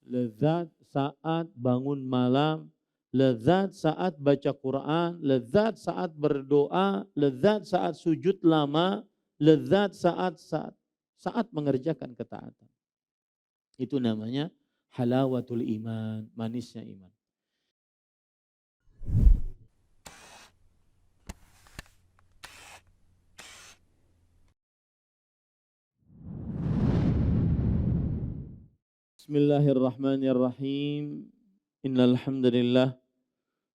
lezat saat bangun malam, lezat saat baca Quran, lezat saat berdoa, lezat saat sujud lama, lezat saat mengerjakan ketaatan. Itu namanya halawatul iman, manisnya iman. Bismillahirrahmanirrahim. Innal hamdalillah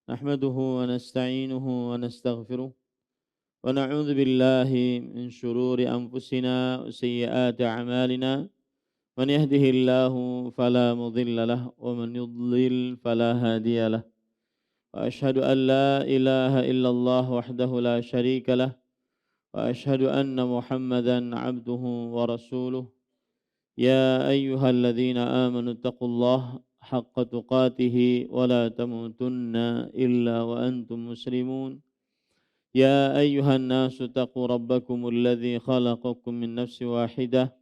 nahmaduhu wa nasta'inuhu wa nastaghfiruh wa na'udzu billahi min shururi anfusina wa sayyiati a'malina. Man yahdihillahu fala mudilla lahu wa man yudlil fala hadiya lahu. Wa asyhadu an la ilaha illallah wahdahu la syarika lah wa asyhadu anna Muhammadan 'abduhu wa rasuluh. يا أيها الذين آمنوا اتقوا الله حق تقاته ولا تموتن إلا وأنتم مسلمون. يا أيها الناس اتقوا ربكم الذي خلقكم من نفس واحدة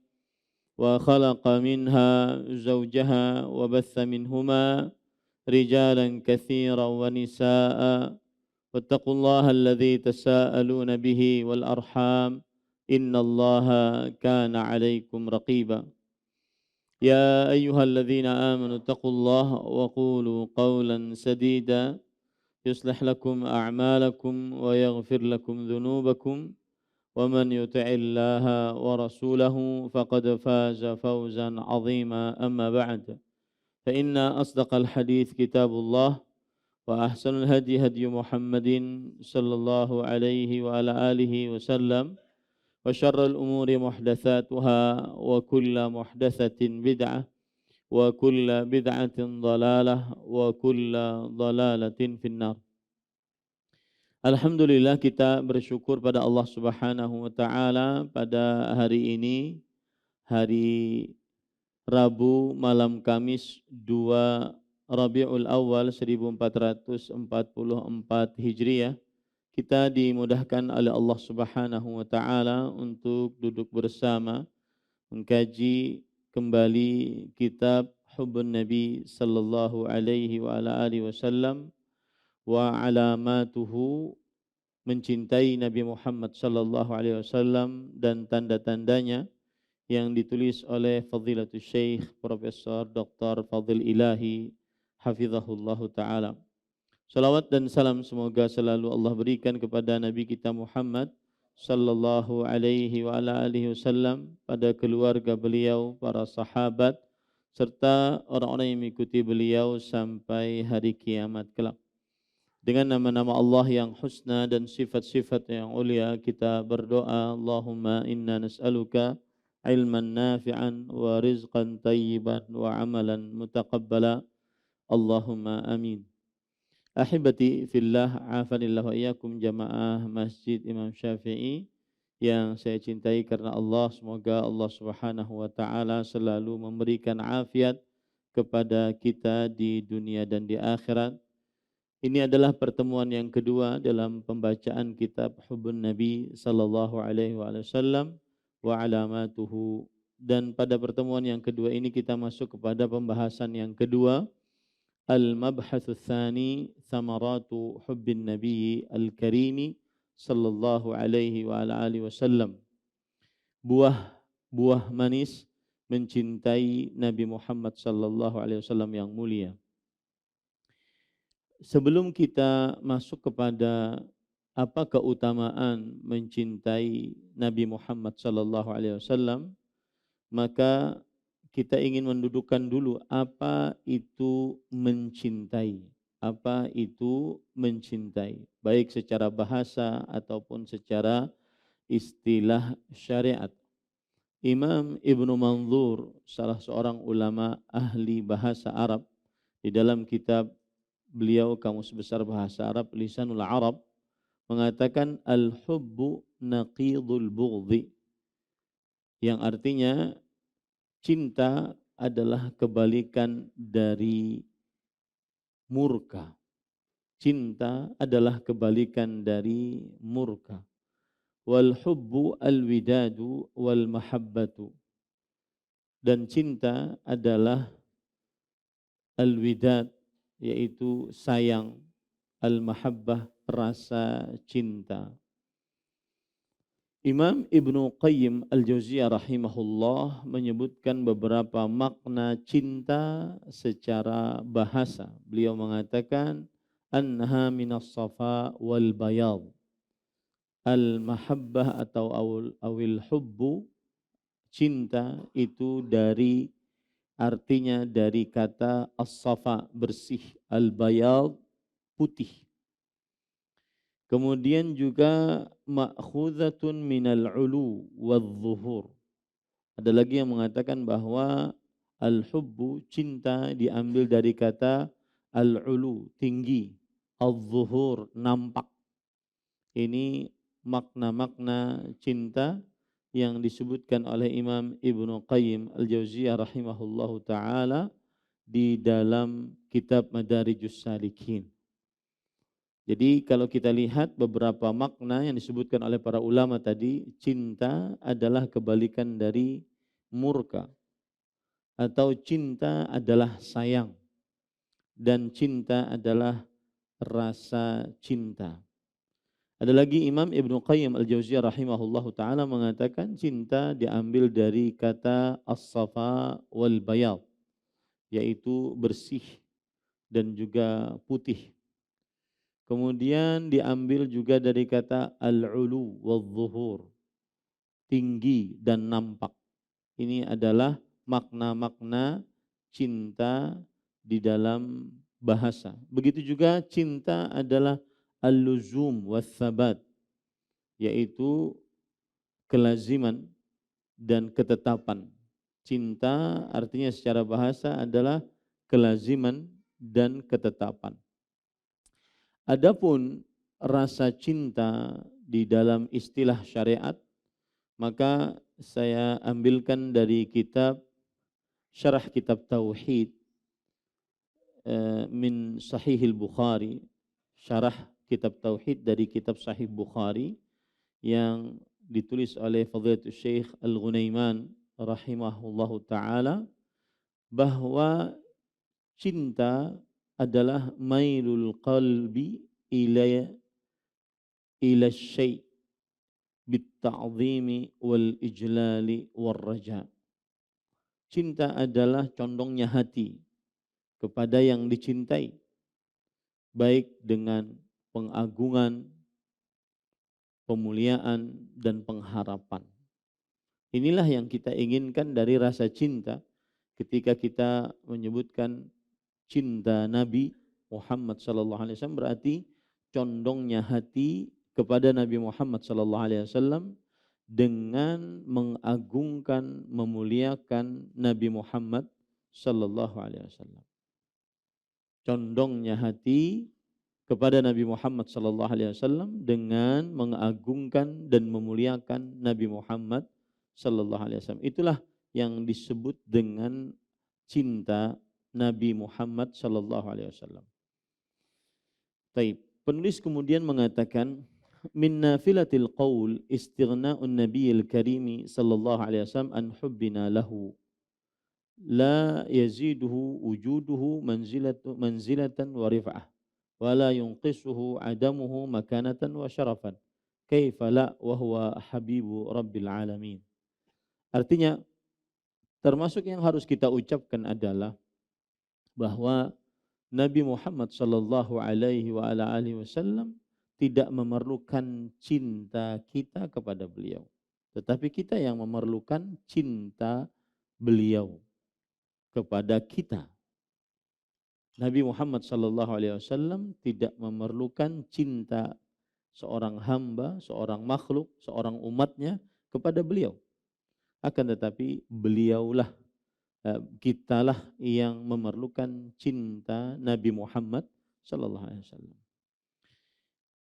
وخلق منها زوجها وبث منهما رجالا كثيرا ونساء واتقوا الله الذي تساءلون به والأرحام إن الله كان عليكم رقيبا. يا أيها الذين آمنوا اتقوا الله وقولوا قولا سديدا يصلح لكم أعمالكم ويغفر لكم ذنوبكم ومن يطع الله ورسوله فقد فاز فوزا عظيما. أما بعد فإن أصدق الحديث كتاب الله وأحسن الهدي هدي محمد صلى الله عليه وعلى آله وسلم وشر الأمور محدثاتها وكل محدثة بدعة وكل بدعة ضلالة وكل ضلالة في النار. Alhamdulillah, kita bersyukur pada Allah Subhanahu wa taala pada hari ini, hari Rabu malam Kamis 2 Rabiul Awal 1444 Hijriah. Kita dimudahkan oleh Allah Subhanahu wa taala untuk duduk bersama mengkaji kembali kitab Hubbun Nabi sallallahu alaihi wa ala alihi wasallam wa alamatuhu, mencintai Nabi Muhammad sallallahu alaihi wasallam dan tanda-tandanya, yang ditulis oleh Fadilatul Syekh Profesor Dr. Fadil Ilahi hafizahullahu taala. Salawat dan salam semoga selalu Allah berikan kepada Nabi kita Muhammad sallallahu alaihi wa ala alihi wasallam, pada keluarga beliau, para sahabat, serta orang-orang yang mengikuti beliau sampai hari kiamat kelak. Dengan nama-nama Allah yang husna dan sifat-sifat yang ulia, kita berdoa, Allahumma inna nas'aluka ilman nafi'an wa rizqan tayyiban wa amalan mutaqabbala. Allahumma amin. Ahibati fillah, afanillah wa iyyakum jamaah Masjid Imam Syafi'i yang saya cintai karena Allah. Semoga Allah Subhanahu wa taala selalu memberikan afiat kepada kita di dunia dan di akhirat. Ini adalah pertemuan yang kedua dalam pembacaan kitab Hubbun Nabi sallallahu alaihi wasallam wa alamatuhu, dan pada pertemuan yang kedua ini kita masuk kepada pembahasan yang kedua, Al-Mabhathu Tsani, Thamaratu Hubbin Nabi Al-Karimi sallallahu alaihi wa ala alihi wasallam. Buah manis mencintai Nabi Muhammad sallallahu alaihi wasallam yang mulia. Sebelum kita masuk kepada apa keutamaan mencintai Nabi Muhammad sallallahu alaihi wasallam, maka kita ingin mendudukkan dulu apa itu mencintai. Apa itu mencintai, baik secara bahasa ataupun secara istilah syariat. Imam Ibnu Manzur, salah seorang ulama ahli bahasa Arab, di dalam kitab beliau Kamus Besar Bahasa Arab Lisanul Arab, mengatakan al-hubbu naqidul bughdhi, yang artinya cinta adalah kebalikan dari murka. Cinta adalah kebalikan dari murka. Wal hubbu al-widadu wal mahabbatu. Dan cinta adalah al-widad, yaitu sayang, al-mahabbah, rasa cinta. Imam Ibnu Qayyim Al-Jauziyah rahimahullah menyebutkan beberapa makna cinta secara bahasa. Beliau mengatakan annaha minas safa wal bayad. Al-mahabbah atau awil hubbu, cinta itu dari artinya dari kata as-safa, bersih, al-bayad, putih. Kemudian juga ma'khuzatun minal ulu wadh-dhuhur. Ada lagi yang mengatakan bahwa al-hubbu, cinta, diambil dari kata al-ulu, tinggi, al-dhuhur, nampak. Ini makna-makna cinta yang disebutkan oleh Imam Ibnu Qayyim Al-Jauziyah rahimahullahu taala di dalam kitab Madarijus Salikin. Jadi kalau kita lihat beberapa makna yang disebutkan oleh para ulama tadi, cinta adalah kebalikan dari murka, atau cinta adalah sayang, dan cinta adalah rasa cinta. Ada lagi Imam Ibnu Qayyim Al-Jauziyah rahimahullahu taala mengatakan cinta diambil dari kata as-safa wal bayad, yaitu bersih dan juga putih. Kemudian diambil juga dari kata al-ulu wadh-dhuhur, tinggi dan nampak. Ini adalah makna-makna cinta di dalam bahasa. Begitu juga cinta adalah al-luzum was-sabat, yaitu kelaziman dan ketetapan. Cinta artinya secara bahasa adalah kelaziman dan ketetapan. Adapun rasa cinta di dalam istilah syariat, maka saya ambilkan dari kitab Syarah Kitab Tauhid min Sahihil Bukhari, Syarah Kitab Tauhid dari kitab Sahih Bukhari yang ditulis oleh Fadilatul Syekh Al-Ghunaiman rahimahullahu taala, bahwa cinta adalah mailul qalbi ila syai' bitta'zimi wal ijlali war raja. Cinta adalah condongnya hati kepada yang dicintai, baik dengan pengagungan, pemuliaan, dan pengharapan. Inilah yang kita inginkan dari rasa cinta ketika kita menyebutkan cinta Nabi Muhammad sallallahu alaihi wasallam, berarti condongnya hati kepada Nabi Muhammad sallallahu alaihi wasallam dengan mengagungkan, memuliakan Nabi Muhammad sallallahu alaihi wasallam. Condongnya hati kepada Nabi Muhammad sallallahu alaihi wasallam dengan mengagungkan dan memuliakan Nabi Muhammad sallallahu alaihi wasallam. Itulah yang disebut dengan cinta Nabi Muhammad sallallahu alaihi wasallam. Baik, penulis kemudian mengatakan min nafilatil qaul istighna'un nabiyil karimi sallallahu alaihi wasallam an hubbina lahu la yaziduhu wujuduhu manzilatan wa rif'ah wa la yunqisuhu adamuhu makanatan wa syarafan kaifa la wa huwa habibu rabbil alamin. Artinya termasuk yang harus kita ucapkan adalah bahwa Nabi Muhammad sallallahu alaihi wa ala alihi wasallam tidak memerlukan cinta kita kepada beliau, tetapi kita yang memerlukan cinta beliau kepada kita. Nabi Muhammad sallallahu alaihi wasallam tidak memerlukan cinta seorang hamba, seorang makhluk, seorang umatnya kepada beliau. Akan tetapi beliaulah, kitalah yang memerlukan cinta Nabi Muhammad sallallahu alaihi wasallam.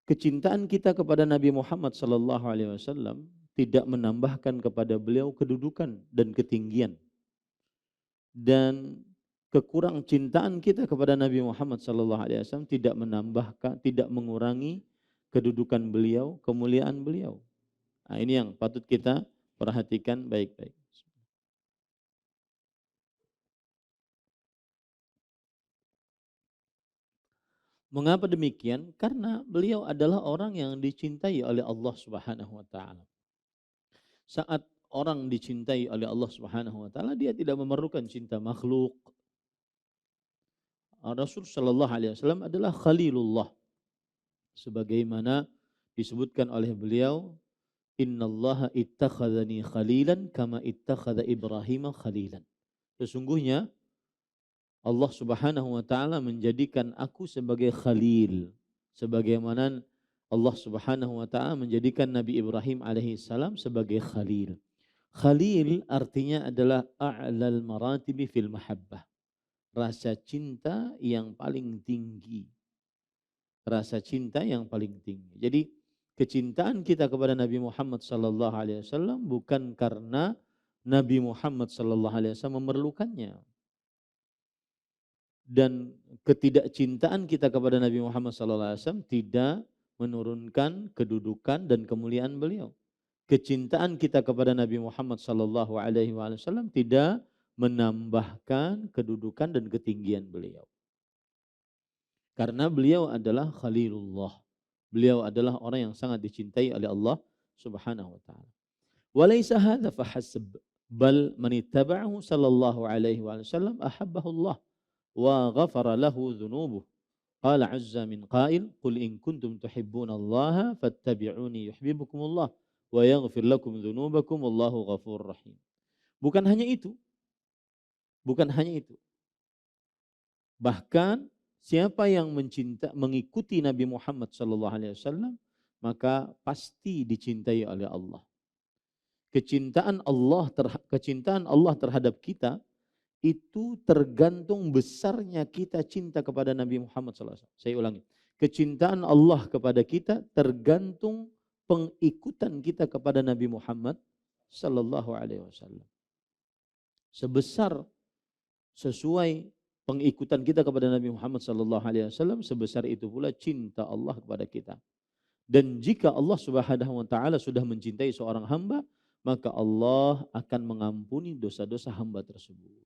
Kecintaan kita kepada Nabi Muhammad sallallahu alaihi wasallam tidak menambahkan kepada beliau kedudukan dan ketinggian, dan kekurang cintaan kita kepada Nabi Muhammad sallallahu alaihi wasallam tidak menambahkan, tidak mengurangi kedudukan beliau, kemuliaan beliau. Nah, ini yang patut kita perhatikan baik-baik. Mengapa demikian? Karena beliau adalah orang yang dicintai oleh Allah Subhanahu wa taala. Saat orang dicintai oleh Allah Subhanahu wa taala, dia tidak memerlukan cinta makhluk. Rasul sallallahu alaihi wasallam adalah khalilullah, sebagaimana disebutkan oleh beliau, innallaha ittakhadhani khalilan kama ittakhadha Ibrahim khalilan. Sesungguhnya Allah Subhanahu wa taala menjadikan aku sebagai khalil, sebagaimana Allah Subhanahu wa taala menjadikan Nabi Ibrahim alaihi salam sebagai khalil. Khalil artinya adalah a'lal maratibi fil mahabbah. Rasa cinta yang paling tinggi. Rasa cinta yang paling tinggi. Jadi kecintaan kita kepada Nabi Muhammad sallallahu alaihi wasallam bukan karena Nabi Muhammad sallallahu alaihi wasallam memerlukannya. Dan ketidakcintaan kita kepada Nabi Muhammad sallallahu alaihi wasallam tidak menurunkan kedudukan dan kemuliaan beliau. Kecintaan kita kepada Nabi Muhammad sallallahu alaihi wasallam tidak menambahkan kedudukan dan ketinggian beliau. Karena beliau adalah Khalilullah. Beliau adalah orang yang sangat dicintai oleh Allah Subhanahu wa taala. Walaysa hadza fahasb, bal man ittaba'ahu sallallahu alaihi wasallam ahabbahu Allah wa ghafara lahu dhunubuh. Qala 'azza min qail, qul in kuntum tuhibbunallaha fattabi'uni yuhibbukumullah wa yaghfir lakum dzunubakum wallahu ghafurur rahim. Bukan hanya itu. Bukan hanya itu. Bahkan siapa yang mengikuti Nabi Muhammad sallallahu alaihi wasallam, maka pasti dicintai oleh Allah. Kecintaan Allah terhadap kita itu tergantung besarnya kita cinta kepada Nabi Muhammad sallallahu alaihi wasallam. Saya ulangi. Kecintaan Allah kepada kita tergantung pengikutan kita kepada Nabi Muhammad sallallahu alaihi wasallam. Sebesar sesuai pengikutan kita kepada Nabi Muhammad sallallahu alaihi wasallam, sebesar itu pula cinta Allah kepada kita. Dan jika Allah Subhanahu wa taala sudah mencintai seorang hamba, maka Allah akan mengampuni dosa-dosa hamba tersebut.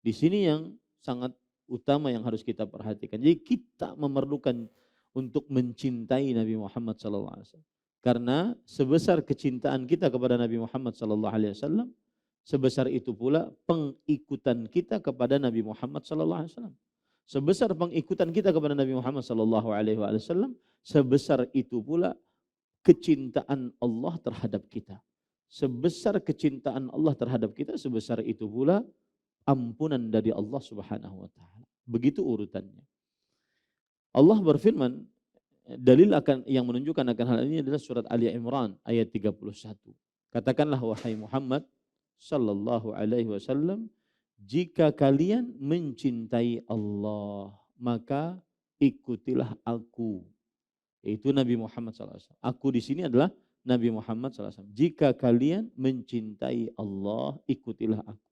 Di sini yang sangat utama yang harus kita perhatikan. Jadi kita memerlukan untuk mencintai Nabi Muhammad sallallahu alaihi wasallam. Karena sebesar kecintaan kita kepada Nabi Muhammad sallallahu alaihi wasallam, sebesar itu pula pengikutan kita kepada Nabi Muhammad sallallahu alaihi wasallam. Sebesar pengikutan kita kepada Nabi Muhammad sallallahu alaihi wasallam, sebesar itu pula kecintaan Allah terhadap kita. Sebesar kecintaan Allah terhadap kita, sebesar itu pula ampunan dari Allah Subhanahu wa taala. Begitu urutannya. Allah berfirman, dalil akan yang menunjukkan akan hal ini adalah surat Ali Imran ayat 31. Katakanlah wahai Muhammad sallallahu alaihi wasallam, jika kalian mencintai Allah, maka ikutilah aku. Yaitu Nabi Muhammad sallallahu alaihi wasallam. Aku di sini adalah Nabi Muhammad sallallahu alaihi wasallam. Jika kalian mencintai Allah, ikutilah aku.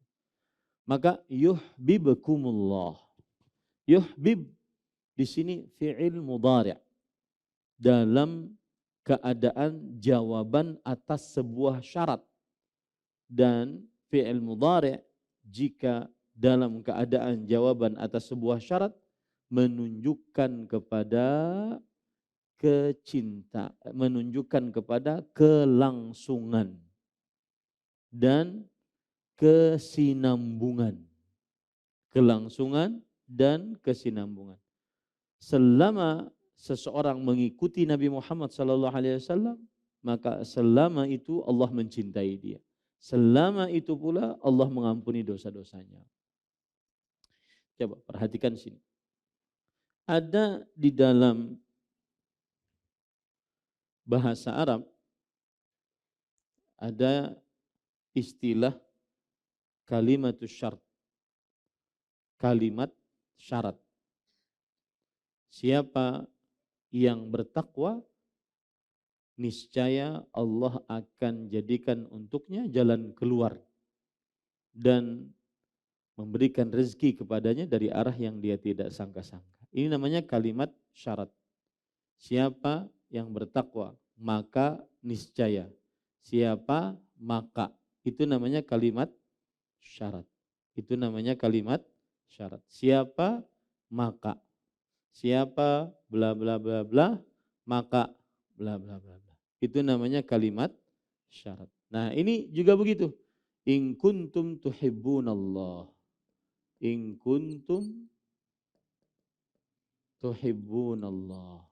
Maka yuhibbukumullah. Yuhbib di sini fi'il mudhari' dalam keadaan jawaban atas sebuah syarat, dan fi'il mudhari' jika dalam keadaan jawaban atas sebuah syarat menunjukkan kepada menunjukkan kepada kelangsungan dan kesinambungan. Kelangsungan dan kesinambungan. Selama seseorang mengikuti Nabi Muhammad sallallahu alaihi wasallam, maka selama itu Allah mencintai dia. Selama itu pula Allah mengampuni dosa-dosanya. Coba perhatikan sini. Ada di dalam bahasa Arab ada istilah kalimatus syart. Kalimat syarat. Siapa yang bertakwa, niscaya Allah akan jadikan untuknya jalan keluar dan memberikan rezeki kepadanya dari arah yang dia tidak sangka-sangka. Ini namanya kalimat syarat. Siapa yang bertakwa, maka niscaya. Siapa maka. Itu namanya kalimat syarat. Itu namanya kalimat syarat. Siapa maka. siapa bla bla bla bla, maka bla bla bla bla. Itu namanya kalimat syarat. Nah, ini juga begitu. In kuntum tuhibbunallah. In kuntum tuhibbunallah.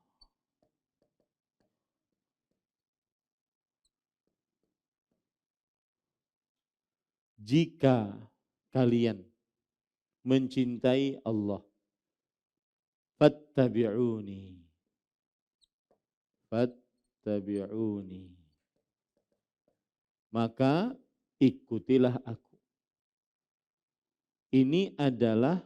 Jika kalian mencintai Allah, fattabi'uni. Fattabi'uni. Maka ikutilah aku. Ini adalah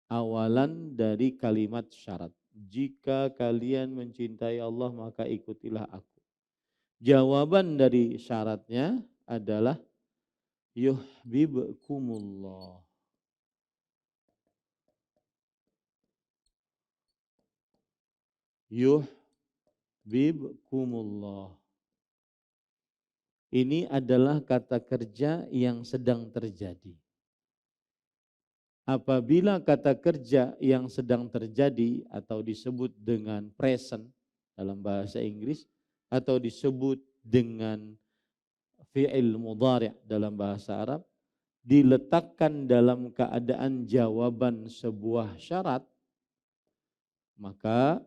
awalan dari kalimat syarat. Jika kalian mencintai Allah, maka ikutilah aku. Jawaban dari syaratnya adalah yuhibbukumullah. Yuhibbukumullah. Ini adalah kata kerja yang sedang terjadi. Apabila kata kerja yang sedang terjadi atau disebut dengan present dalam bahasa Inggris atau disebut dengan fi'il mudhari' dalam bahasa Arab diletakkan dalam keadaan jawaban sebuah syarat, maka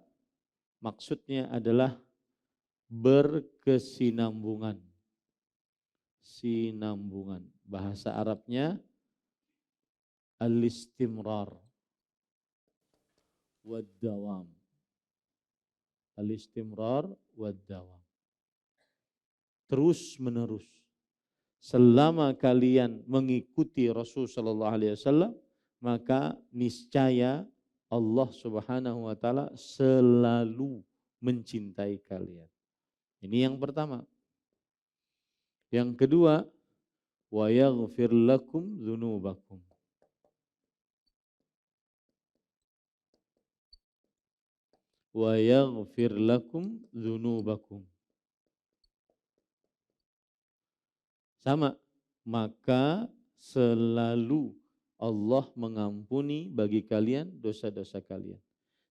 maksudnya adalah berkesinambungan. Sinambungan. Bahasa Arabnya al-istimrar wad-dawam. Al-istimrar wad-dawam. Terus menerus. Selama kalian mengikuti Rasul sallallahu alaihi wasallam, maka niscaya Allah Subhanahu wa taala selalu mencintai kalian. Ini yang pertama. Yang kedua, wa yaghfir lakum dzunubakum. Wa yaghfir lakum dzunubakum. Sama, maka selalu Allah mengampuni bagi kalian dosa-dosa kalian.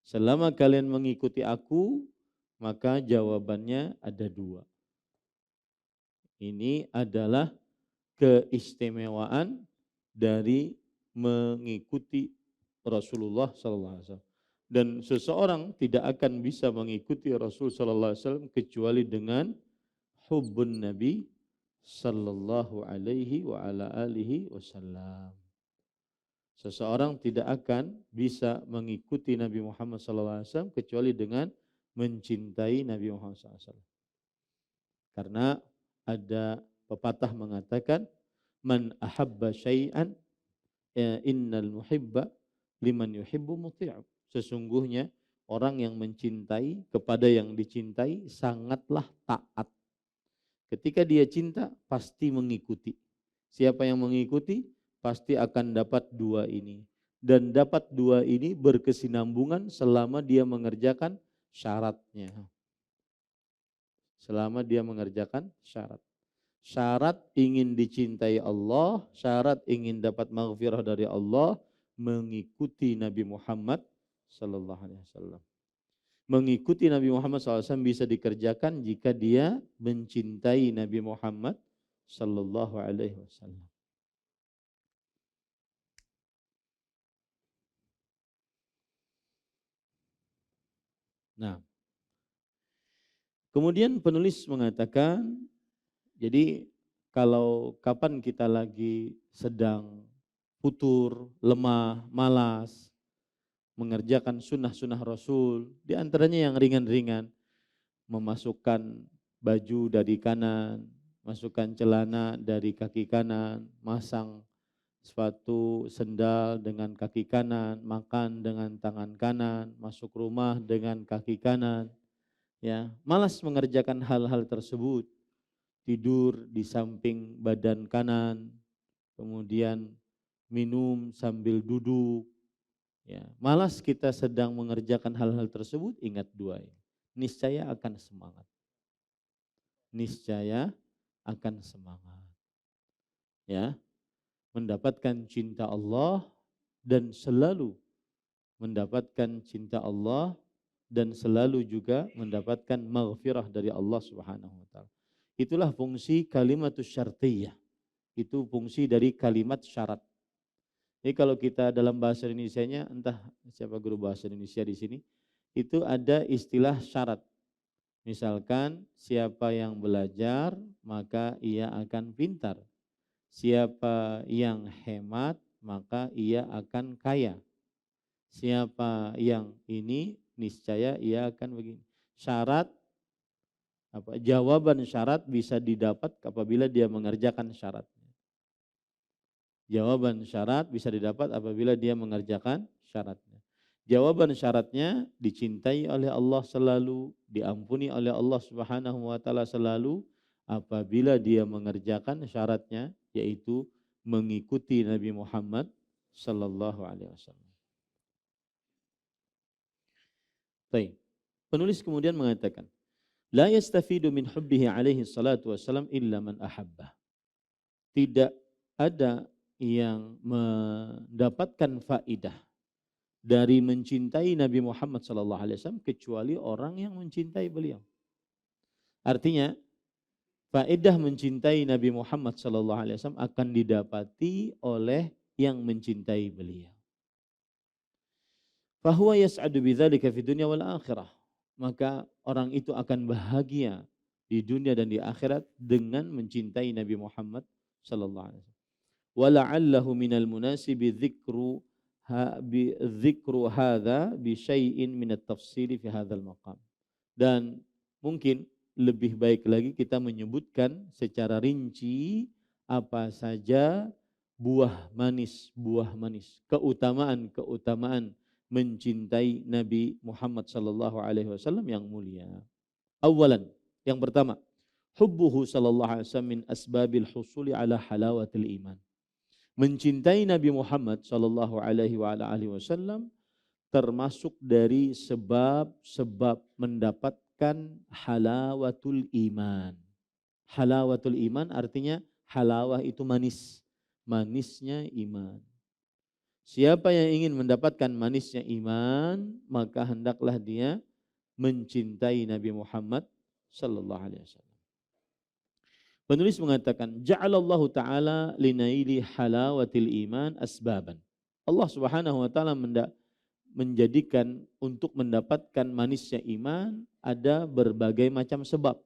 Selama kalian mengikuti aku, maka jawabannya ada dua. Ini adalah keistimewaan dari mengikuti Rasulullah SAW. Dan seseorang tidak akan bisa mengikuti Rasul SAW kecuali dengan hubbun Nabi sallallahu alaihi wa ala alihi wasallam. Seseorang tidak akan bisa mengikuti Nabi Muhammad sallallahu alaihi wasallam kecuali dengan mencintai Nabi Muhammad sallallahu alaihi wasallam. Karena ada pepatah mengatakan man ahabba syai'an innal muhibba liman yuhibbu muti'u. Sesungguhnya orang yang mencintai kepada yang dicintai sangatlah taat. Ketika dia cinta, pasti mengikuti. Siapa yang mengikuti, pasti akan dapat dua ini. Dan dapat dua ini berkesinambungan selama dia mengerjakan syaratnya. Selama dia mengerjakan syarat. Syarat ingin dicintai Allah, syarat ingin dapat maghfirah dari Allah, mengikuti Nabi Muhammad sallallahu alaihi wasallam. Mengikuti Nabi Muhammad SAW bisa dikerjakan jika dia mencintai Nabi Muhammad Sallallahu Alaihi Wasallam. Nah, kemudian penulis mengatakan, jadi kalau kapan kita lagi sedang futur, lemah, malas, mengerjakan sunnah-sunnah Rasul, di antaranya yang ringan-ringan, memasukkan baju dari kanan, masukkan celana dari kaki kanan, masang sepatu sendal dengan kaki kanan, makan dengan tangan kanan, masuk rumah dengan kaki kanan. Ya, malas mengerjakan hal-hal tersebut. Tidur di samping badan kanan, kemudian minum sambil duduk. Ya, malas kita sedang mengerjakan hal-hal tersebut, ingat dua ini. Niscaya akan semangat. Niscaya akan semangat. Ya, mendapatkan cinta Allah dan selalu mendapatkan cinta Allah dan selalu juga mendapatkan maghfirah dari Allah Subhanahu wa taala. Itulah fungsi kalimatus syartiyah. Itu fungsi dari kalimat syarat. Jadi kalau kita dalam bahasa Indonesianya, entah siapa guru bahasa Indonesia di sini, itu ada istilah syarat. Misalkan siapa yang belajar maka ia akan pintar. Siapa yang hemat maka ia akan kaya. Siapa yang ini niscaya ia akan begini. Syarat jawaban syarat bisa didapat apabila dia mengerjakan syarat. Jawaban syarat bisa didapat apabila dia mengerjakan syaratnya. Jawaban syaratnya dicintai oleh Allah selalu, diampuni oleh Allah Subhanahu wa taala selalu apabila dia mengerjakan syaratnya, yaitu mengikuti Nabi Muhammad sallallahu alaihi wasallam. Baik. Penulis kemudian mengatakan, la yastafidu min hubbihi alaihi salatu wasallam illa man ahabbah. Tidak ada yang mendapatkan faidah dari mencintai Nabi Muhammad SAW kecuali orang yang mencintai beliau. Artinya, faedah mencintai Nabi Muhammad SAW akan didapati oleh yang mencintai beliau. Fahuwa yas'adu bidzalika fi dunya wal akhirah. Maka orang itu akan bahagia di dunia dan di akhirat dengan mencintai Nabi Muhammad SAW. Wala'allahu minal munasibi dzikru hadza bi syai'in min at-tafsili fi hadzal maqam. Dan mungkin lebih baik lagi kita menyebutkan secara rinci apa saja buah manis, keutamaan mencintai Nabi Muhammad sallallahu alaihi wasallam yang mulia. Awalan, yang pertama, hubbuhu sallallahu alaihi wasallam min asbabil husuli ala halawatil iman. Mencintai Nabi Muhammad sallallahu alaihi wasallam termasuk dari sebab-sebab mendapatkan halawatul iman. Halawatul iman artinya halawah itu manis, manisnya iman. Siapa yang ingin mendapatkan manisnya iman, maka hendaklah dia mencintai Nabi Muhammad sallallahu alaihi wasallam. Penulis mengatakan, ja'alallahu ta'ala linaili halawatil iman asbaban. Allah Subhanahu wa taala menjadikan untuk mendapatkan manisnya iman ada berbagai macam sebab.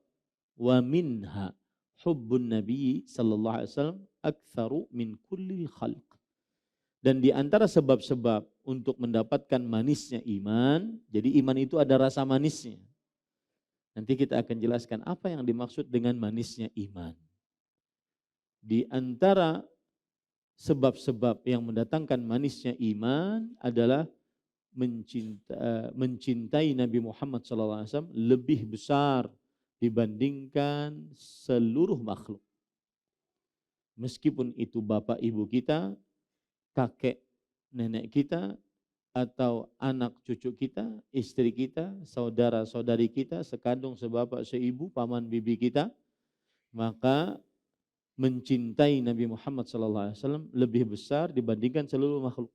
Wa minha hubbun nabi sallallahu alaihi wasallam aktsaru min kulli khalq. Dan di antara sebab-sebab untuk mendapatkan manisnya iman, jadi iman itu ada rasa manisnya. Nanti kita akan jelaskan apa yang dimaksud dengan manisnya iman. Di antara sebab-sebab yang mendatangkan manisnya iman adalah mencintai Nabi Muhammad SAW lebih besar dibandingkan seluruh makhluk. Meskipun itu bapak ibu kita, kakek nenek kita, atau anak cucu kita, istri kita, saudara-saudari kita, sekandung, sebapak, seibu, paman, bibi kita, maka mencintai Nabi Muhammad SAW lebih besar dibandingkan seluruh makhluk.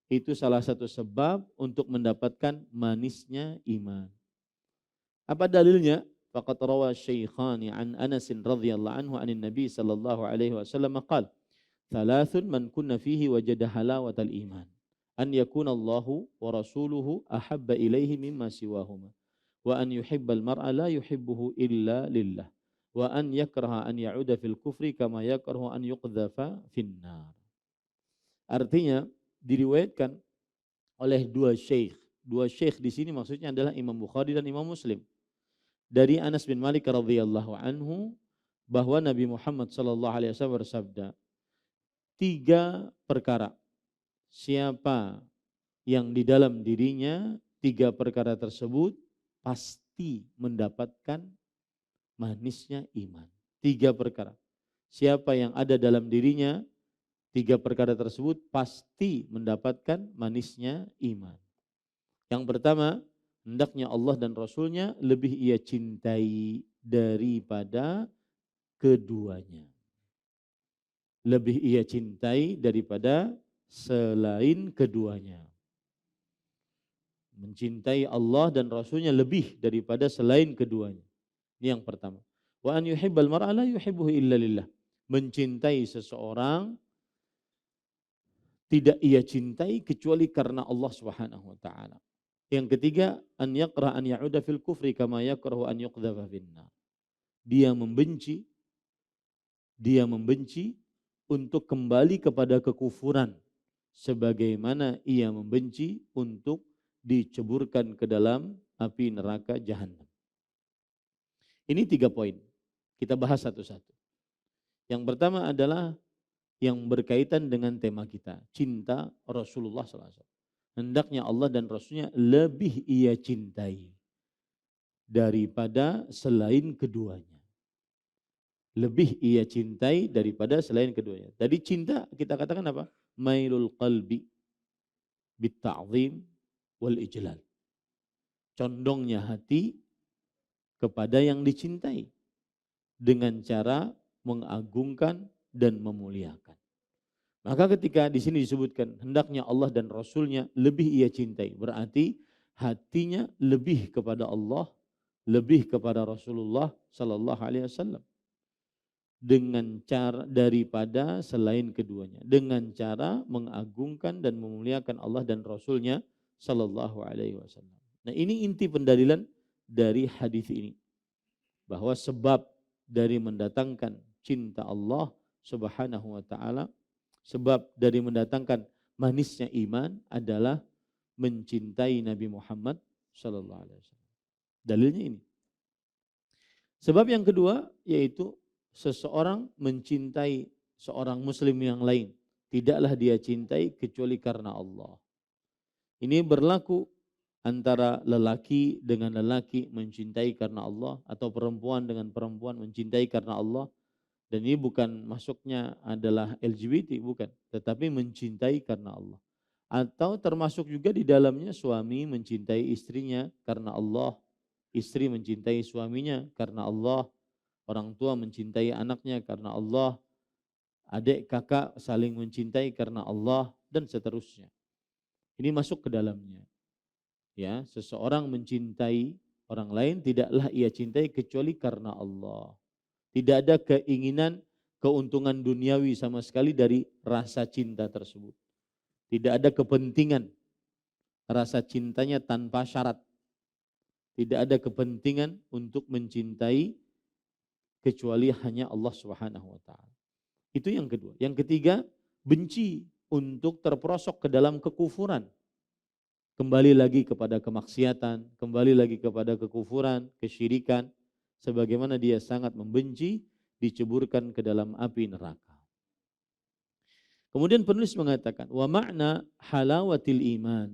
Itu salah satu sebab untuk mendapatkan manisnya iman. Apa dalilnya? Faqad rawa Syaikhani an Anas radhiyallahu anhu anin Nabi sallallahu alaihi wasallam qala, "Thalathun man kunna fihi wajada halawatal iman." An yakuna Allahu wa rasuluhu ahabba ilaihi mimma siwahuma wa an yuhibbal mar'a la yuhibbuhu illa lillah wa an yakraha an ya'uda fil kufri kama yakrahu an yuqdhafa finnar. Artinya diriwayatkan oleh dua syekh. Dua syekh di sini maksudnya adalah Imam Bukhari dan Imam Muslim. Dari Anas bin Malik radhiyallahu anhu bahwa Nabi Muhammad sallallahu alaihi wasallam bersabda, 3 perkara. Siapa yang di dalam dirinya 3 perkara tersebut pasti mendapatkan manisnya iman. 3 perkara. Siapa yang ada dalam dirinya 3 perkara tersebut pasti mendapatkan manisnya iman. Yang pertama, hendaknya Allah dan Rasulnya lebih ia cintai daripada keduanya. Lebih ia cintai daripada selain keduanya. mencintai Allah dan Rasulnya lebih daripada selain keduanya. Ini yang pertama. Wa an yuhibbal mar'a la yuhibbuhu illa lillah. Mencintai seseorang tidak ia cintai kecuali karena Allah Subhanahu wa taala. Yang ketiga, an yaqra an ya'uda fil kufri kama yakrahu an yuqdhafa finnar. Dia membenci untuk kembali kepada kekufuran sebagaimana ia membenci untuk diceburkan ke dalam api neraka jahanam. Ini 3 poin. Kita bahas satu-satu. Yang pertama adalah yang berkaitan dengan tema kita, cinta Rasulullah SAW. Hendaknya Allah dan Rasulnya lebih ia cintai daripada selain keduanya. Lebih ia cintai daripada selain keduanya. Tadi cinta kita katakan apa? Mailul qalbi bitta'zim wal ijlal. Condongnya hati kepada yang dicintai dengan cara mengagungkan dan memuliakan. Maka ketika di sini disebutkan hendaknya Allah dan Rasulnya lebih ia cintai, berarti hatinya lebih kepada Allah, lebih kepada Rasulullah Sallallahu Alaihi Wasallam dengan cara daripada selain keduanya, dengan cara mengagungkan dan memuliakan Allah dan Rasulnya Sallallahu Alaihi Wasallam. Nah, ini inti pendalilan dari hadis ini, bahwa sebab dari mendatangkan cinta Allah Subhanahu wa taala, sebab dari mendatangkan manisnya iman adalah mencintai Nabi Muhammad sallallahu alaihi wasallam. Dalilnya ini. Sebab yang kedua yaitu seseorang mencintai seorang muslim yang lain, tidaklah dia cintai kecuali karena Allah. Ini berlaku antara lelaki dengan lelaki mencintai karena Allah, atau perempuan dengan perempuan mencintai karena Allah. Dan ini bukan masuknya adalah LGBT, bukan, tetapi mencintai karena Allah. Atau termasuk juga di dalamnya suami mencintai istrinya karena Allah, istri mencintai suaminya karena Allah, orang tua mencintai anaknya karena Allah, adik kakak saling mencintai karena Allah, dan seterusnya. Ini masuk ke dalamnya. Ya, seseorang mencintai orang lain tidaklah ia cintai kecuali karena Allah. Tidak ada keinginan keuntungan duniawi sama sekali dari rasa cinta tersebut. Tidak ada kepentingan rasa cintanya tanpa syarat. Tidak ada kepentingan untuk mencintai kecuali hanya Allah Subhanahu wa taala. Itu yang kedua. Yang ketiga, benci untuk terperosok ke dalam kekufuran. Kembali lagi kepada kemaksiatan, kembali lagi kepada kekufuran, kesyirikan, sebagaimana dia sangat membenci diceburkan ke dalam api neraka. Kemudian penulis mengatakan, wa ma'na halawatil iman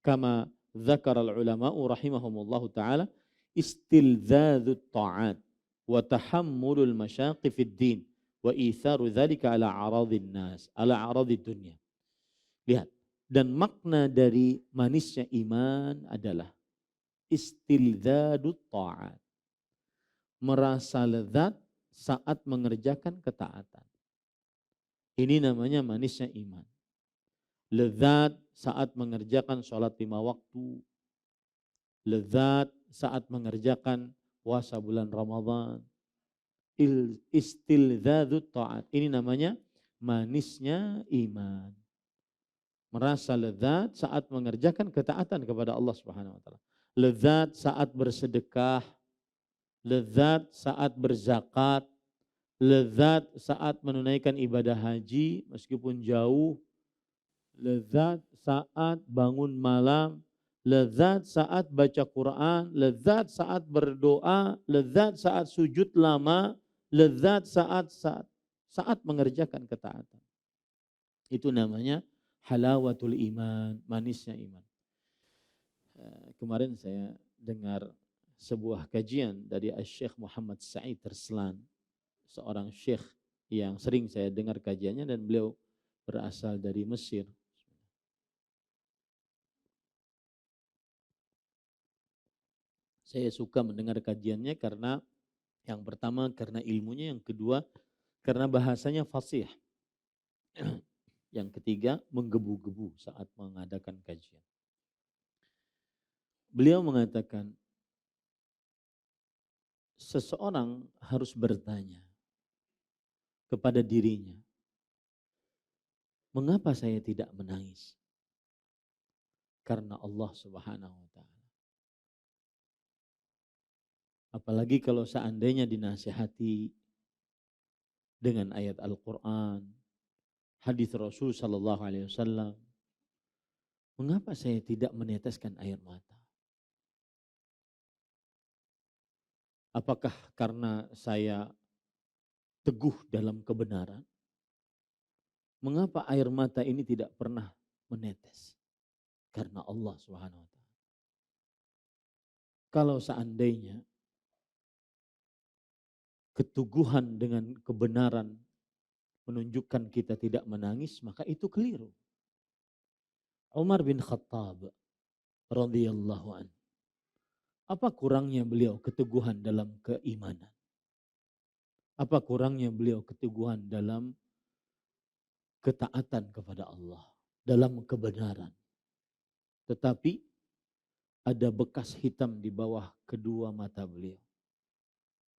kama dzakara al-ulama'u rahimahumullahu taala istilzadzut ta'at wa tahammulul masyaqi fid din wa itharu dzalika ala aradhin nas, ala aradhid dunya. Lihat, dan makna dari manisnya iman adalah istilzadut ta'at. Merasa lezat saat mengerjakan ketaatan. Ini namanya manisnya iman. Lezat saat mengerjakan sholat 5 waktu. Lezat saat mengerjakan puasa bulan Ramadan. Istilzadut ta'at. Ini namanya manisnya iman. Merasa lezat saat mengerjakan ketaatan kepada Allah Subhanahu wa taala. Lezat saat bersedekah, lezat saat berzakat, lezat saat menunaikan ibadah haji meskipun jauh, lezat saat bangun malam, lezat saat baca Quran, lezat saat berdoa, lezat saat sujud lama, lezat saat mengerjakan ketaatan. Itu namanya halawatul iman, manisnya iman. Kemarin saya dengar sebuah kajian dari Syekh Muhammad Sa'id Terslan, seorang syekh yang sering saya dengar kajiannya, dan beliau berasal dari Mesir. Saya suka mendengar kajiannya karena yang pertama karena ilmunya, yang kedua karena bahasanya fasih. Yang ketiga menggebu-gebu saat mengadakan kajian. Beliau mengatakan, seseorang harus bertanya kepada dirinya, mengapa saya tidak menangis? Karena Allah Subhanahu wa taala. Apalagi kalau seandainya dinasihati dengan ayat Al-Quran, hadis Rasul Sallallahu Alaihi Wasallam, mengapa saya tidak meneteskan air mata? Apakah karena saya teguh dalam kebenaran? Mengapa air mata ini tidak pernah menetes? Karena Allah Subhanahu wa taala. Kalau seandainya keteguhan dengan kebenaran menunjukkan kita tidak menangis, maka itu keliru. Umar bin Khattab radhiyallahu anhu, apa kurangnya beliau keteguhan dalam keimanan? Apa kurangnya beliau keteguhan dalam ketaatan kepada Allah, dalam kebenaran? Tetapi ada bekas hitam di bawah kedua mata beliau,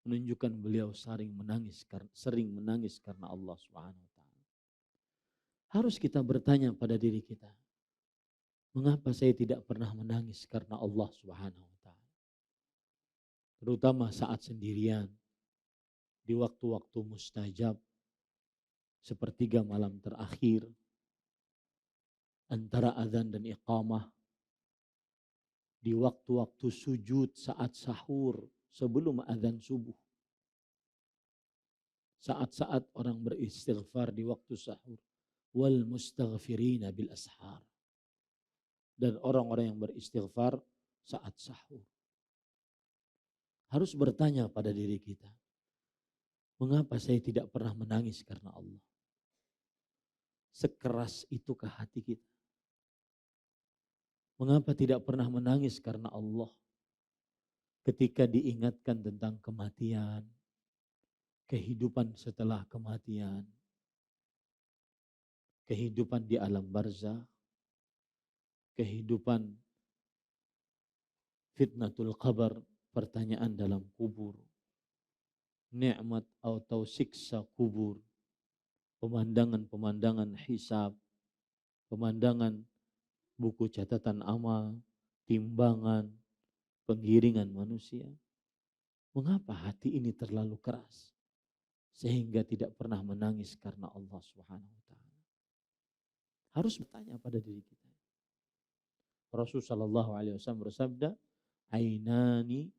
menunjukkan beliau sering menangis karena Allah Subhanahu wa taala. Harus kita bertanya pada diri kita, mengapa saya tidak pernah menangis karena Allah Subhanahu wa taala? Terutama saat sendirian, di waktu-waktu mustajab, sepertiga malam terakhir, antara azan dan iqamah, di waktu-waktu sujud saat sahur sebelum azan subuh, saat-saat orang beristighfar di waktu sahur, wal mustaghfirina bil ashar, dan orang-orang yang beristighfar saat sahur. Harus bertanya pada diri kita, mengapa saya tidak pernah menangis karena Allah? Sekeras itukah hati kita? Mengapa tidak pernah menangis karena Allah ketika diingatkan tentang kematian, kehidupan setelah kematian, kehidupan di alam barzakh, kehidupan fitnatul qabr, pertanyaan dalam kubur, nikmat atau siksa kubur, pemandangan-pemandangan hisab, pemandangan buku catatan amal, timbangan, penggiringan manusia. Mengapa hati ini terlalu keras sehingga tidak pernah menangis karena Allah Subhanahu wa taala? Harus bertanya pada diri kita. Rasul sallallahu alaihi wasallam bersabda, "Ainani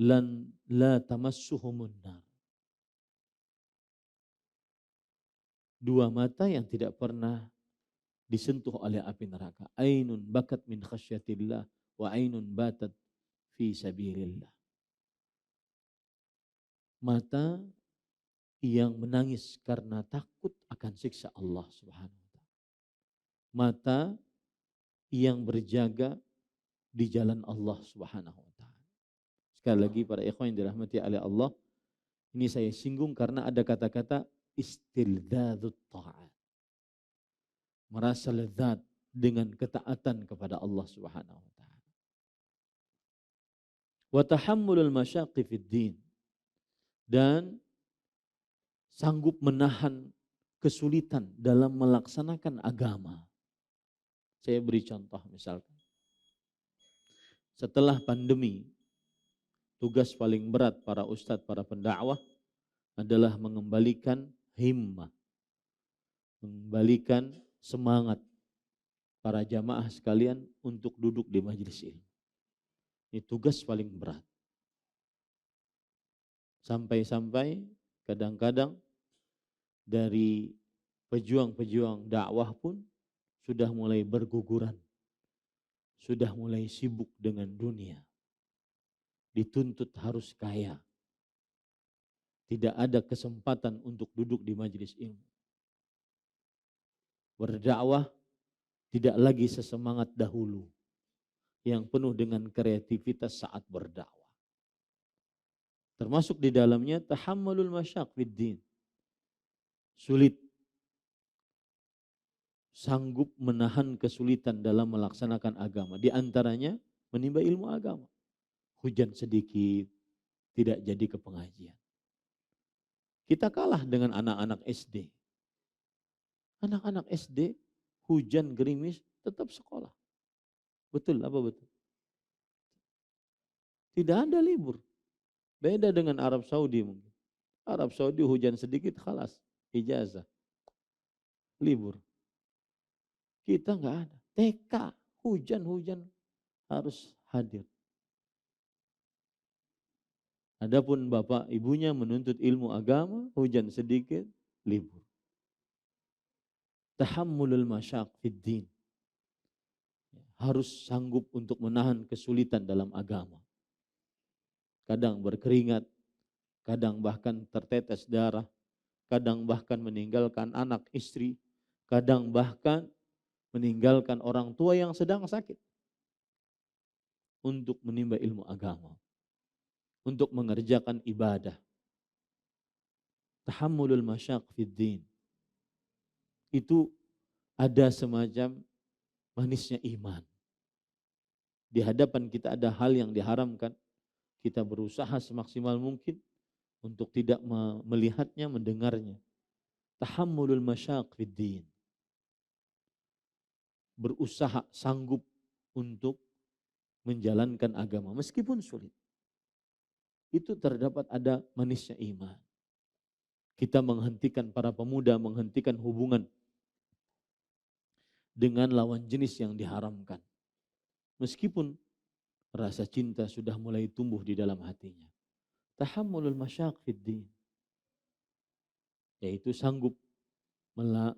lan la tamassuhumun nar." Dua mata yang tidak pernah disentuh oleh api neraka. Ainun bakat min khasyatillah wa ainun batat fi sabilillah. Mata yang menangis karena takut akan siksa Allah Subhanahu wa taala. Mata yang berjaga di jalan Allah Subhanahu wa taala. Sekali lagi para ikhwan yang dirahmati oleh Allah, ini saya singgung karena ada kata-kata istildzadzut ta'at. Merasa lezat dengan ketaatan kepada Allah Subhanahu wa taala. Wa tahammulul masyaqqi fid din, dan sanggup menahan kesulitan dalam melaksanakan agama. Saya beri contoh misalkan. Setelah pandemi, tugas paling berat para ustadz, para pendakwah adalah mengembalikan himmah, mengembalikan semangat para jamaah sekalian untuk duduk di majelis ilmu. Ini tugas paling berat. Sampai-sampai kadang-kadang dari pejuang-pejuang dakwah pun sudah mulai berguguran, sudah mulai sibuk dengan dunia, dituntut harus kaya, tidak ada kesempatan untuk duduk di majelis ilmu. Berdakwah tidak lagi sesemangat dahulu yang penuh dengan kreativitas saat berdakwah. Termasuk di dalamnya tahammulul masyaq fid din. Sulit sanggup menahan kesulitan dalam melaksanakan agama. Di antaranya menimba ilmu agama. Hujan sedikit, tidak jadi ke pengajian. Kita kalah dengan anak-anak SD. Anak-anak SD, hujan gerimis, tetap sekolah. Betul apa betul? Tidak ada libur. Beda dengan Arab Saudi mungkin. Arab Saudi hujan sedikit, khalas, ijazah, libur. Kita nggak ada. TK, hujan-hujan harus hadir. Adapun bapak ibunya menuntut ilmu agama, hujan sedikit, libur. Tahammulul masyaq fid din. Harus sanggup untuk menahan kesulitan dalam agama. Kadang berkeringat, kadang bahkan tertetes darah, kadang bahkan meninggalkan anak istri, kadang bahkan meninggalkan orang tua yang sedang sakit untuk menimba ilmu agama, untuk mengerjakan ibadah. Tahammulul masyaq fid din. Itu ada semacam manisnya iman. Di hadapan kita ada hal yang diharamkan, kita berusaha semaksimal mungkin untuk tidak melihatnya, mendengarnya. Tahammulul masyaq fid din. Berusaha sanggup untuk menjalankan agama meskipun sulit. Itu terdapat ada manisnya iman. Kita menghentikan para pemuda, menghentikan hubungan dengan lawan jenis yang diharamkan. Meskipun rasa cinta sudah mulai tumbuh di dalam hatinya. Tahammulul masyaq fid din. Yaitu sanggup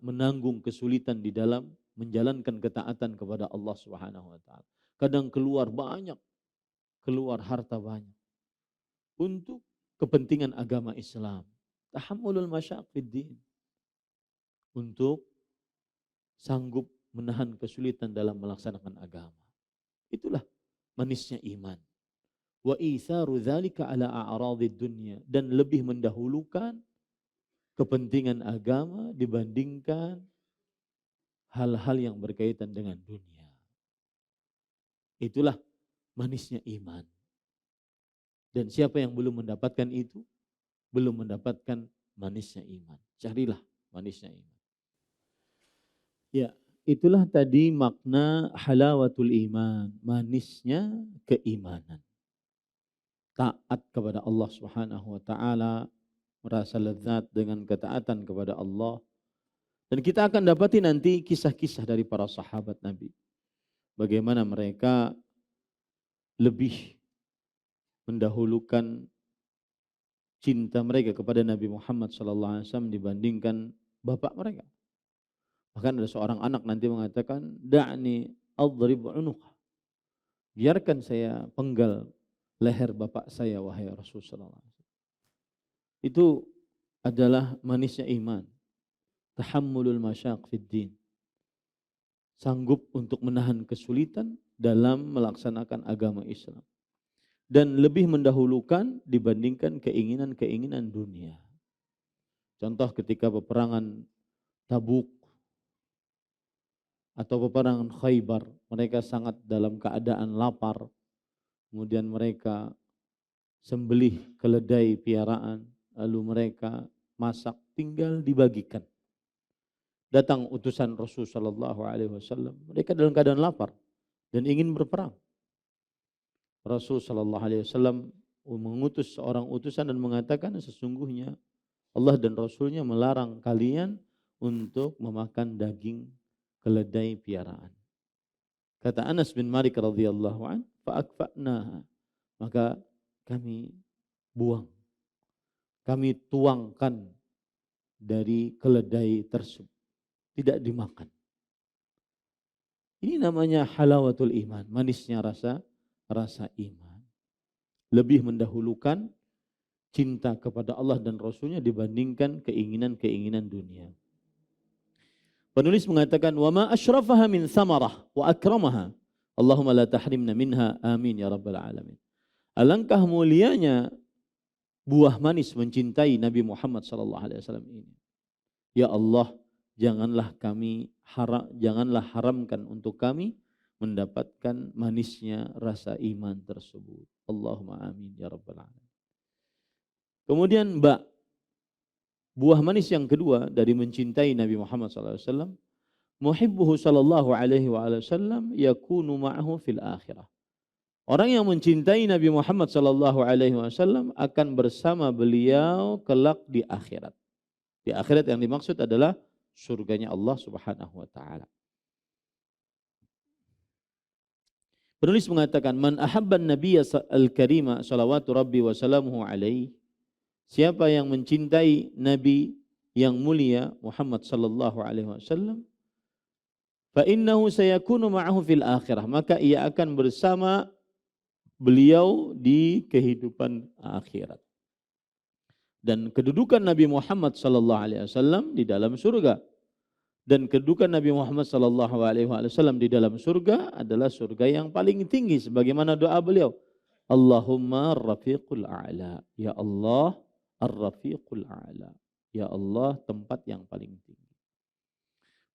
menanggung kesulitan di dalam menjalankan ketaatan kepada Allah Subhanahu wa taala. Kadang keluar banyak, keluar harta banyak untuk kepentingan agama Islam. Tahammulul masyaq fid din. Untuk sanggup menahan kesulitan dalam melaksanakan agama. Itulah manisnya iman. Wa itharu dzalika ala a'radid dunya, dan lebih mendahulukan kepentingan agama dibandingkan hal-hal yang berkaitan dengan dunia. Itulah manisnya iman. Dan siapa yang belum mendapatkan itu, belum mendapatkan manisnya iman. Carilah manisnya iman. Ya, itulah tadi makna halawatul iman, manisnya keimanan. Taat kepada Allah Subhanahu wa taala, merasa lezat dengan ketaatan kepada Allah. Dan kita akan dapati nanti kisah-kisah dari para sahabat Nabi. Bagaimana mereka lebih mendahulukan cinta mereka kepada Nabi Muhammad SAW dibandingkan bapak mereka. Bahkan ada seorang anak nanti mengatakan, da'ni adrib unuqa. Biarkan saya penggal leher bapak saya, wahai Rasulullah SAW. Itu adalah manisnya iman. Tahammulul masyaq fid din. Sanggup untuk menahan kesulitan dalam melaksanakan agama Islam. Dan lebih mendahulukan dibandingkan keinginan-keinginan dunia. Contoh ketika peperangan Tabuk atau peperangan Khaybar, mereka sangat dalam keadaan lapar. Kemudian mereka sembelih keledai piaraan, lalu mereka masak, tinggal dibagikan. Datang utusan Rasul sallallahu alaihi wasallam, mereka dalam keadaan lapar dan ingin berperang. Rasul sallallahu alaihi wasallam mengutus seorang utusan dan mengatakan, sesungguhnya Allah dan Rasulnya melarang kalian untuk memakan daging keledai piaraan. Kata Anas bin Malik radhiyallahu an, fa'akfa'naha, maka kami buang, kami tuangkan dari keledai tersebut, tidak dimakan. Ini namanya halawatul iman, manisnya rasa iman. Lebih mendahulukan cinta kepada Allah dan Rasulnya dibandingkan keinginan-keinginan dunia. Penulis mengatakan, wa ma asyrafaha min samarah wa akramaha, Allahumma la tahrimna minha, amin ya rabbal alamin. Alangkah mulianya buah manis mencintai Nabi Muhammad sallallahu alaihi wasallam ini. Ya Allah, janganlah haramkan untuk kami mendapatkan manisnya rasa iman tersebut. Allahumma amin ya rabbal alamin. Kemudian buah manis yang kedua dari mencintai Nabi Muhammad SAW, muhibbuhu sallallahu alaihi wasallam yakunu ma'ahu fil akhirah. Orang yang mencintai Nabi Muhammad sallallahu alaihi wasallam akan bersama beliau kelak di akhirat. Di akhirat yang dimaksud adalah surganya Allah Subhanahu wa taala. Penulis mengatakan, man ahabban nabiyya al-karima salawatu rabbi wa salamuhu alaihi, siapa yang mencintai Nabi yang mulia Muhammad sallallahu alaihi wasallam, fa innahu sayakunu ma'ahu fil akhirah, maka ia akan bersama beliau di kehidupan akhirat. Dan kedudukan Nabi Muhammad sallallahu alaihi wasallam di dalam surga. Dan kedudukan Nabi Muhammad sallallahu alaihi wasallam di dalam surga adalah surga yang paling tinggi sebagaimana doa beliau. Allahumma ar-rafiqul a'la. Ya Allah, ar-rafiqul a'la. Ya Allah, tempat yang paling tinggi.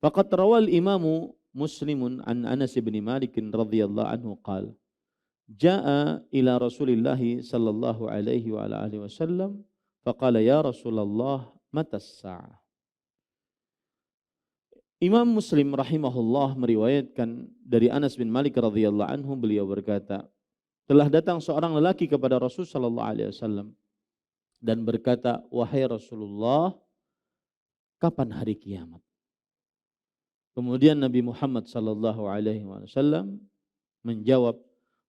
Faqad rawal imamu Muslimun an Anas bin Malik radhiyallahu anhu qala jaa ila Rasulillah sallallahu alaihi wa alihi wasallam faqala ya Rasulullah mata as-sa'ah. Imam Muslim rahimahullah meriwayatkan dari Anas bin Malik radhiyallahu anhu, beliau berkata, telah datang seorang lelaki kepada Rasul sallallahu alaihi wasallam dan berkata, wahai Rasulullah, kapan hari kiamat? Kemudian Nabi Muhammad sallallahu alaihi wasallam menjawab,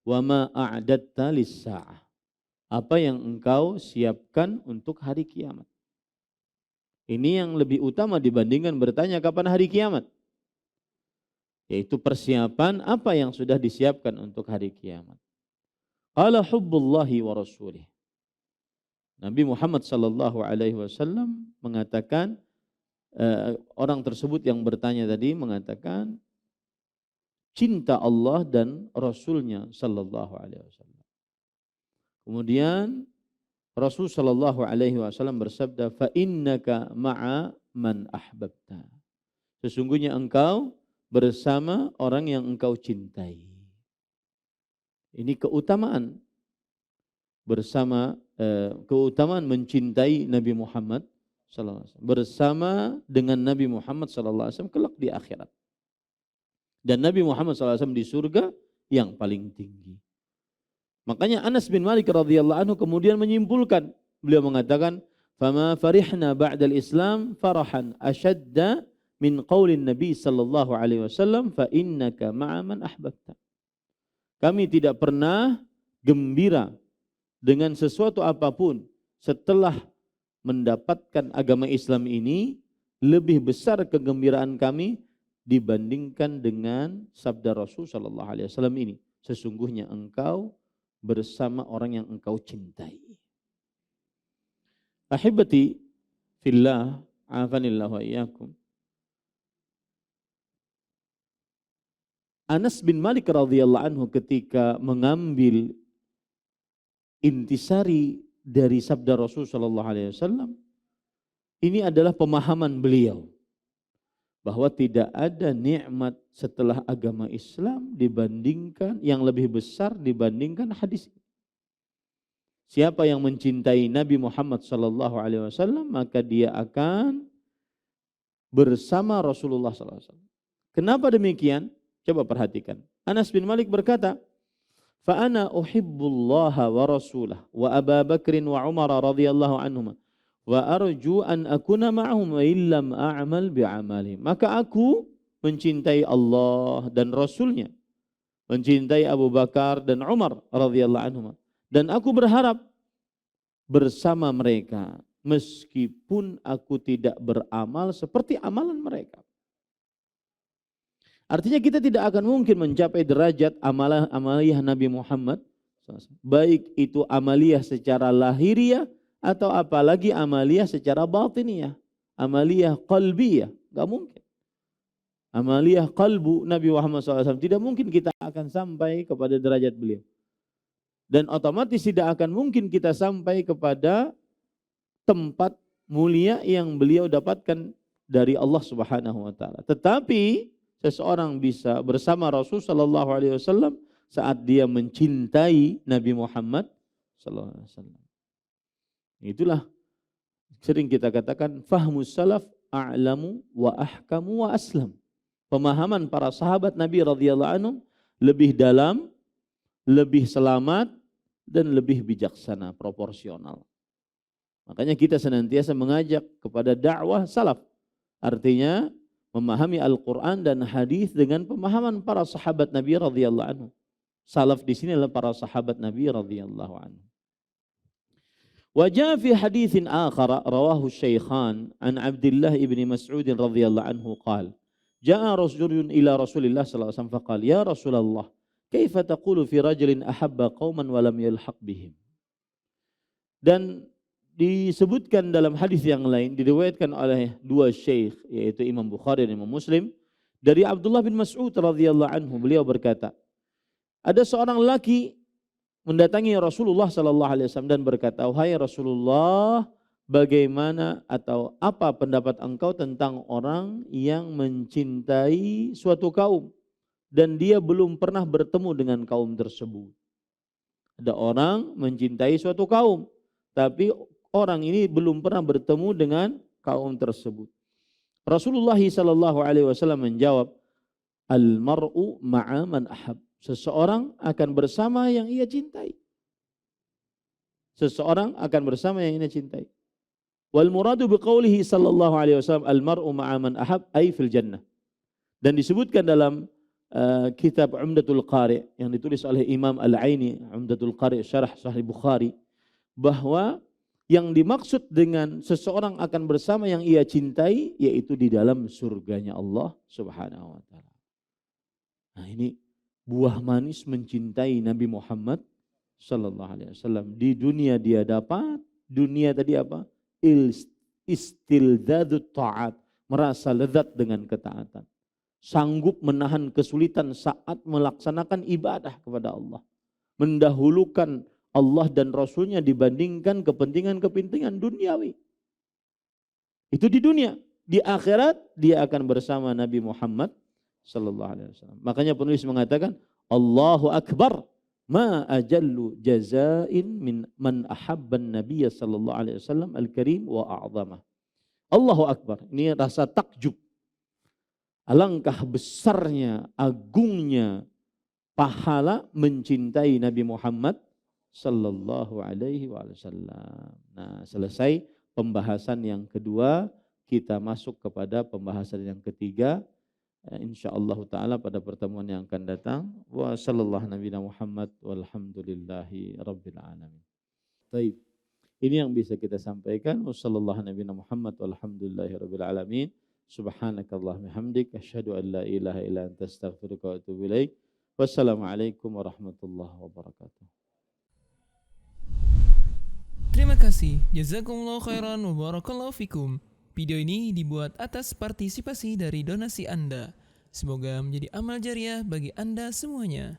wa ma a'datta lis-sa'ah. Apa yang engkau siapkan untuk hari kiamat? Ini yang lebih utama dibandingkan bertanya kapan hari kiamat. Yaitu persiapan apa yang sudah disiapkan untuk hari kiamat. Qala hubbullahi wa rasulih. Nabi Muhammad sallallahu alaihi wasallam mengatakan, orang tersebut yang bertanya tadi mengatakan cinta Allah dan Rasulnya sallallahu alaihi wasallam. Kemudian Rasul sallallahu alaihi wasallam bersabda, fa innaka ma'a man ahbabta. Sesungguhnya engkau bersama orang yang engkau cintai. Ini keutamaan bersama keutamaan mencintai Nabi Muhammad sallallahu alaihi wasallam bersama dengan Nabi Muhammad sallallahu alaihi wasallam kelak di akhirat. Dan Nabi Muhammad sallallahu alaihi wasallam di surga yang paling tinggi. Makanya Anas bin Malik radhiyallahu anhu kemudian menyimpulkan, beliau mengatakan, "Fama farihna ba'dal Islam farahan ashadda min qaulin Nabi sallallahu alaihi wasallam fa innaka ma'a man ahbabta." Kami tidak pernah gembira dengan sesuatu apapun setelah mendapatkan agama Islam ini lebih besar kegembiraan kami dibandingkan dengan sabda Rasul sallallahu alaihi wasallam ini. Sesungguhnya engkau bersama orang yang engkau cintai. Ahibati fillah, afanillah wa iyyakum. Anas bin Malik radhiyallahu anhu ketika mengambil intisari dari sabda Rasul sallallahu alaihi wasallam, ini adalah pemahaman beliau bahwa tidak ada nikmat setelah agama Islam dibandingkan yang lebih besar dibandingkan hadis ini. Siapa yang mencintai Nabi Muhammad sallallahu alaihi wasallam maka dia akan bersama Rasulullah sallallahu alaihi wasallam. Kenapa demikian? Coba perhatikan. Anas bin Malik berkata, "Fa ana uhibbullaha wa rasulah wa Abu Bakrin wa Umar radhiyallahu anhuma. Wa arju an akuna ma'ahum wa illam a'mal bi'amali." Maka aku mencintai Allah dan Rasulnya, mencintai Abu Bakar dan Umar radhiyallahu anhum, dan aku berharap bersama mereka meskipun aku tidak beramal seperti amalan mereka. Artinya kita tidak akan mungkin mencapai derajat amaliyah Nabi Muhammad, baik itu amaliyah secara lahiriah atau apalagi amaliyah secara batiniyah, amaliyah qalbiyah, enggak mungkin. Amaliyah qalbu Nabi Muhammad SAW tidak mungkin kita akan sampai kepada derajat beliau. Dan otomatis tidak akan mungkin kita sampai kepada tempat mulia yang beliau dapatkan dari Allah Subhanahu wa taala. Tetapi seseorang bisa bersama Rasul sallallahu alaihi wasallam saat dia mencintai Nabi Muhammad sallallahu alaihi wasallam. Itulah sering kita katakan fahmus salaf a'lamu wa ahkamu wa aslam. Pemahaman para sahabat Nabi radhiyallahu anhum lebih dalam, lebih selamat dan lebih bijaksana, proporsional. Makanya kita senantiasa mengajak kepada dakwah salaf. Artinya memahami Al-Quran dan hadis dengan pemahaman para sahabat Nabi radhiyallahu anhu. Salaf di sini adalah para sahabat Nabi radhiyallahu anhu. Wa jaa fi haditsin akhar rawahu Syaikhan an Abdullah ibn Mas'ud radhiyallahu anhu qala jaa rajulun ila Rasulillah sallallahu alaihi wasallam faqala ya Rasulullah kaifa taqulu fi rajulin ahabba qauman wa lam yalhaq bihim. Dan disebutkan dalam hadis yang lain diriwayatkan oleh dua syekh yaitu Imam Bukhari dan Imam Muslim dari Abdullah bin Mas'ud radhiyallahu anhu, beliau berkata, ada seorang lelaki mendatangi Rasulullah sallallahu alaihi wasallam dan berkata, "Wahai Rasulullah, bagaimana atau apa pendapat engkau tentang orang yang mencintai suatu kaum dan dia belum pernah bertemu dengan kaum tersebut?" Ada orang mencintai suatu kaum, tapi orang ini belum pernah bertemu dengan kaum tersebut. Rasulullah sallallahu alaihi wasallam menjawab, "Al-mar'u ma'a man ahab." Seseorang akan bersama yang ia cintai. Seseorang akan bersama yang ia cintai. Wal muradu biqaulihi sallallahu alaihi wasallam al-mar'u ma'a man ahab ay fil jannah. Dan disebutkan dalam kitab Umdatul Qari yang ditulis oleh Imam Al-Aini, Umdatul Qari syarah Sahih Bukhari, bahwa yang dimaksud dengan seseorang akan bersama yang ia cintai yaitu di dalam surganya Allah Subhanahu wa taala. Nah, ini buah manis mencintai Nabi Muhammad sallallahu alaihi wasallam. Di dunia dia dapat, dunia tadi apa? Istildadut ta'at, merasa lezat dengan ketaatan. Sanggup menahan kesulitan saat melaksanakan ibadah kepada Allah. Mendahulukan Allah dan Rasulnya dibandingkan kepentingan-kepentingan duniawi. Itu di dunia. Di akhirat dia akan bersama Nabi Muhammad sallallahu alaihi wasallam. Makanya penulis mengatakan Allahu Akbar ma ajallu jazain min man ahabban nabiyya sallallahu alaihi wasallam al-karim wa a'zamah. Allahu Akbar. Ini rasa takjub. Alangkah besarnya, agungnya pahala mencintai Nabi Muhammad sallallahu alaihi wasallam. Nah, selesai pembahasan yang kedua, kita masuk kepada pembahasan yang ketiga. Insyaallah taala pada pertemuan yang akan datang. Wa sallallahu nabiyana Muhammad walhamdulillahi rabbil alamin. Baik. Ini yang bisa kita sampaikan. Wa sallallahu nabiyana Muhammad walhamdulillahi rabbil alamin. Subhanakallahumma hamdik asyhadu an la ilaha illa anta astaghfiruka wa atubu ilaik. Wassalamualaikum warahmatullahi wabarakatuh. Terima kasih. Jazakumullah khairan wa barakallahu fikum. Video ini dibuat atas partisipasi dari donasi Anda. Semoga menjadi amal jariah bagi Anda semuanya.